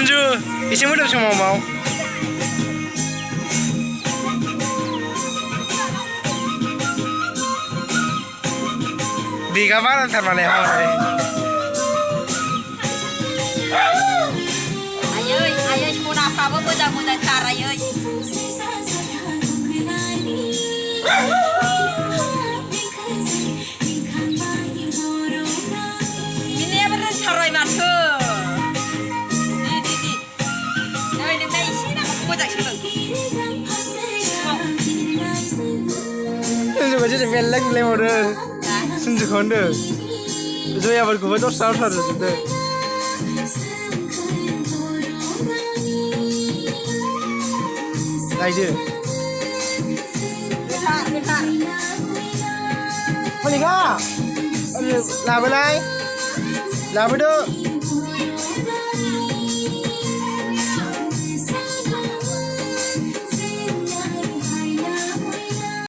सुनजु एसे मोदोम समाव Biga mana ntar mana ya? Ayo, ayo semua apa muda cara ayo. Ini apa ren cara macam? Di. Nah ini dah isi nak muda sih. Itu juga jadi melek lemur. Sunjuk konde, Zoya berkuat orang sahur sudah. Lagi. Bentar. Paling apa? Labu nai, labu tu.